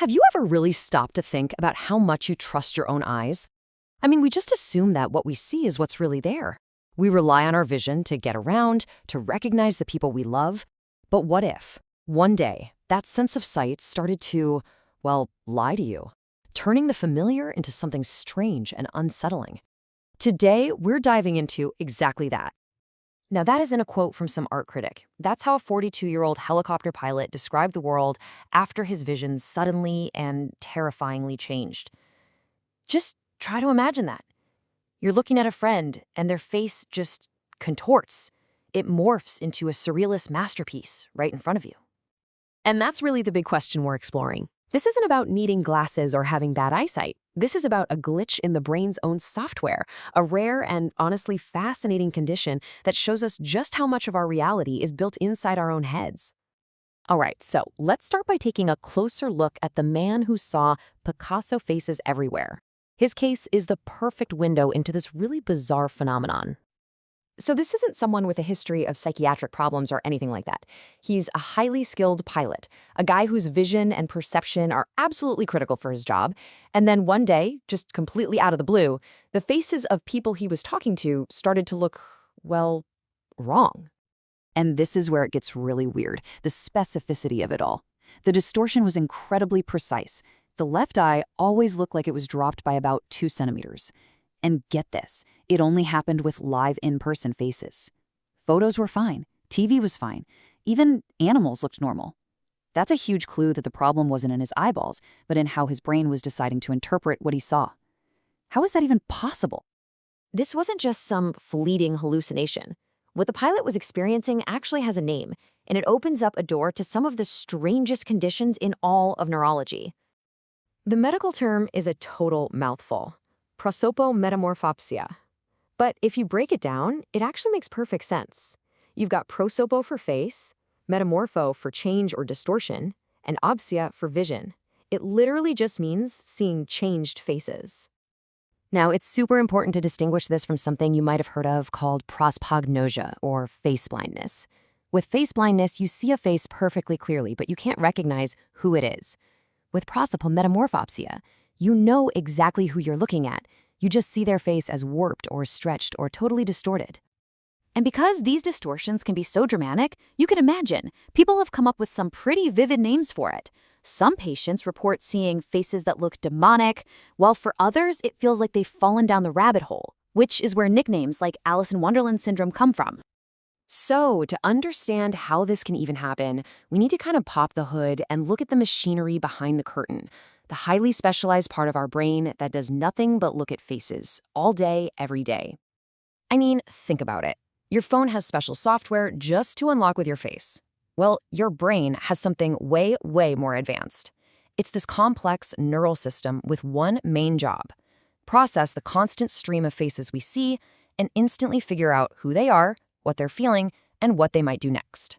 Have you ever really stopped to think about how much you trust your own eyes? I mean, we just assume that what we see is what's really there. We rely on our vision to get around, to recognize the people we love. But what if, one day, that sense of sight started to, well, lie to you, turning the familiar into something strange and unsettling? Today, we're diving into exactly that. Now, that isn't a quote from some art critic. That's how a 42-year-old helicopter pilot described the world after his vision suddenly and terrifyingly changed. Just try to imagine that. You're looking at a friend, and their face just contorts. It morphs into a surrealist masterpiece right in front of you. And that's really the big question we're exploring. This isn't about needing glasses or having bad eyesight. This is about a glitch in the brain's own software, a rare and honestly fascinating condition that shows us just how much of our reality is built inside our own heads. All right, so let's start by taking a closer look at the man who saw Picasso faces everywhere. His case is the perfect window into this really bizarre phenomenon. So this isn't someone with a history of psychiatric problems or anything like that. He's a highly skilled pilot, a guy whose vision and perception are absolutely critical for his job. And then one day, just completely out of the blue, the faces of people he was talking to started to look, well, wrong. And this is where it gets really weird, the specificity of it all. The distortion was incredibly precise. The left eye always looked like it was dropped by about 2 centimeters. And get this, it only happened with live in-person faces. Photos were fine, TV was fine, even animals looked normal. That's a huge clue that the problem wasn't in his eyeballs, but in how his brain was deciding to interpret what he saw. How is that even possible? This wasn't just some fleeting hallucination. What the pilot was experiencing actually has a name, and it opens up a door to some of the strangest conditions in all of neurology. The medical term is a total mouthful. Prosopometamorphopsia. But if you break it down, it actually makes perfect sense. You've got prosopo for face, metamorpho for change or distortion, and opsia for vision. It literally just means seeing changed faces. Now, it's super important to distinguish this from something you might have heard of called prosopagnosia, or face blindness. With face blindness, you see a face perfectly clearly, but you can't recognize who it is. With prosopometamorphopsia, you know exactly who you're looking at. You just see their face as warped or stretched or totally distorted. And because these distortions can be so dramatic, you can imagine, people have come up with some pretty vivid names for it. Some patients report seeing faces that look demonic, while for others, it feels like they've fallen down the rabbit hole, which is where nicknames like Alice in Wonderland syndrome come from. So, to understand how this can even happen, we need to kind of pop the hood and look at the machinery behind the curtain, the highly specialized part of our brain that does nothing but look at faces all day, every day. I mean, think about it. Your phone has special software just to unlock with your face. Well, your brain has something way, way more advanced. It's this complex neural system with one main job: process the constant stream of faces we see and instantly figure out who they are, what they're feeling, and what they might do next.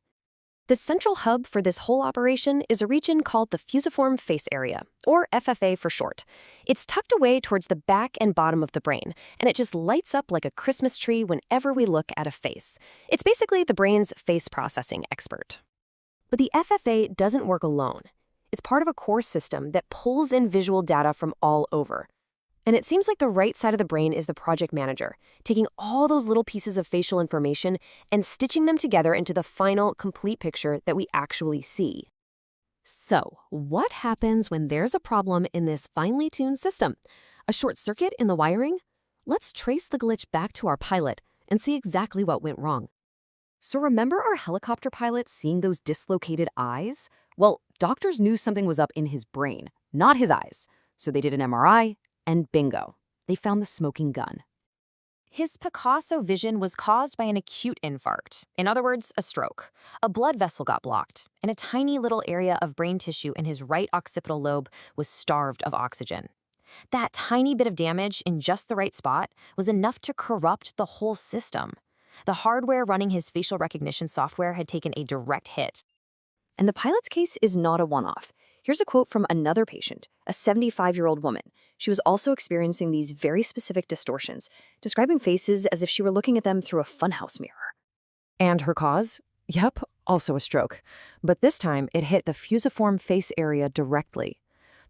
The central hub for this whole operation is a region called the fusiform face area, or FFA for short. It's tucked away towards the back and bottom of the brain, and it just lights up like a Christmas tree whenever we look at a face. It's basically the brain's face processing expert. But the FFA doesn't work alone. It's part of a core system that pulls in visual data from all over. And it seems like the right side of the brain is the project manager, taking all those little pieces of facial information and stitching them together into the final, complete picture that we actually see. So, what happens when there's a problem in this finely tuned system? A short circuit in the wiring? Let's trace the glitch back to our pilot and see exactly what went wrong. So remember our helicopter pilot seeing those dislocated eyes? Well, doctors knew something was up in his brain, not his eyes. So they did an MRI, and bingo, they found the smoking gun. His Picasso vision was caused by an acute infarct, in other words, a stroke. A blood vessel got blocked, and a tiny little area of brain tissue in his right occipital lobe was starved of oxygen. That tiny bit of damage in just the right spot was enough to corrupt the whole system. The hardware running his facial recognition software had taken a direct hit. And the pilot's case is not a one-off. Here's a quote from another patient, a 75-year-old woman. She was also experiencing these very specific distortions, describing faces as if she were looking at them through a funhouse mirror. And her cause? Yep, also a stroke. But this time, it hit the fusiform face area directly.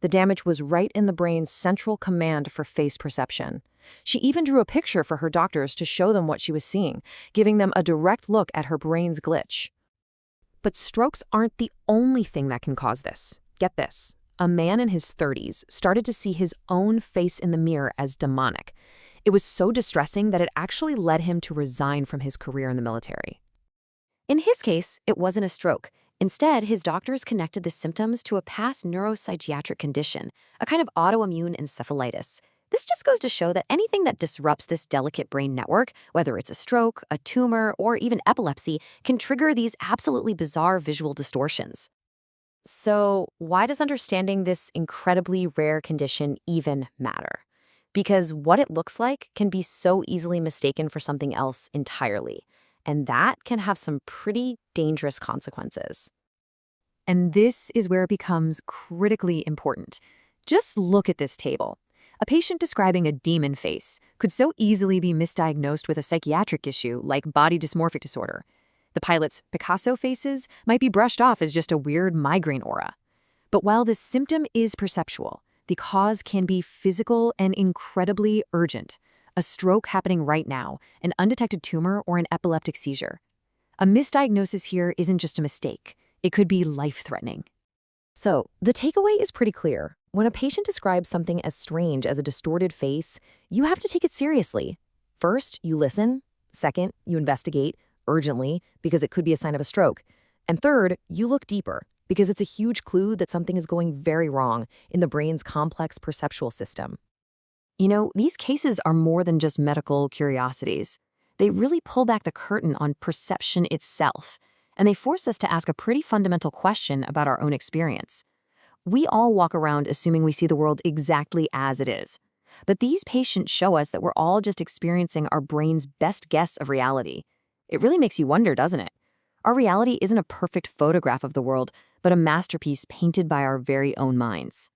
The damage was right in the brain's central command for face perception. She even drew a picture for her doctors to show them what she was seeing, giving them a direct look at her brain's glitch. But strokes aren't the only thing that can cause this. Get this. A man in his 30s started to see his own face in the mirror as demonic. It was so distressing that it actually led him to resign from his career in the military. In his case, it wasn't a stroke. Instead, his doctors connected the symptoms to a past neuropsychiatric condition, a kind of autoimmune encephalitis. This just goes to show that anything that disrupts this delicate brain network, whether it's a stroke, a tumor, or even epilepsy, can trigger these absolutely bizarre visual distortions. So, why does understanding this incredibly rare condition even matter? Because what it looks like can be so easily mistaken for something else entirely, and that can have some pretty dangerous consequences. And this is where it becomes critically important. Just look at this table. A patient describing a demon face could so easily be misdiagnosed with a psychiatric issue like body dysmorphic disorder. The pilot's Picasso faces might be brushed off as just a weird migraine aura. But while this symptom is perceptual, the cause can be physical and incredibly urgent. A stroke happening right now, an undetected tumor, or an epileptic seizure. A misdiagnosis here isn't just a mistake. It could be life-threatening. So, the takeaway is pretty clear. When a patient describes something as strange as a distorted face, you have to take it seriously. First, you listen. Second, you investigate urgently because it could be a sign of a stroke. And third, you look deeper because it's a huge clue that something is going very wrong in the brain's complex perceptual system. You know, these cases are more than just medical curiosities. They really pull back the curtain on perception itself, and they force us to ask a pretty fundamental question about our own experience. We all walk around assuming we see the world exactly as it is. But these patients show us that we're all just experiencing our brain's best guess of reality. It really makes you wonder, doesn't it? Our reality isn't a perfect photograph of the world, but a masterpiece painted by our very own minds.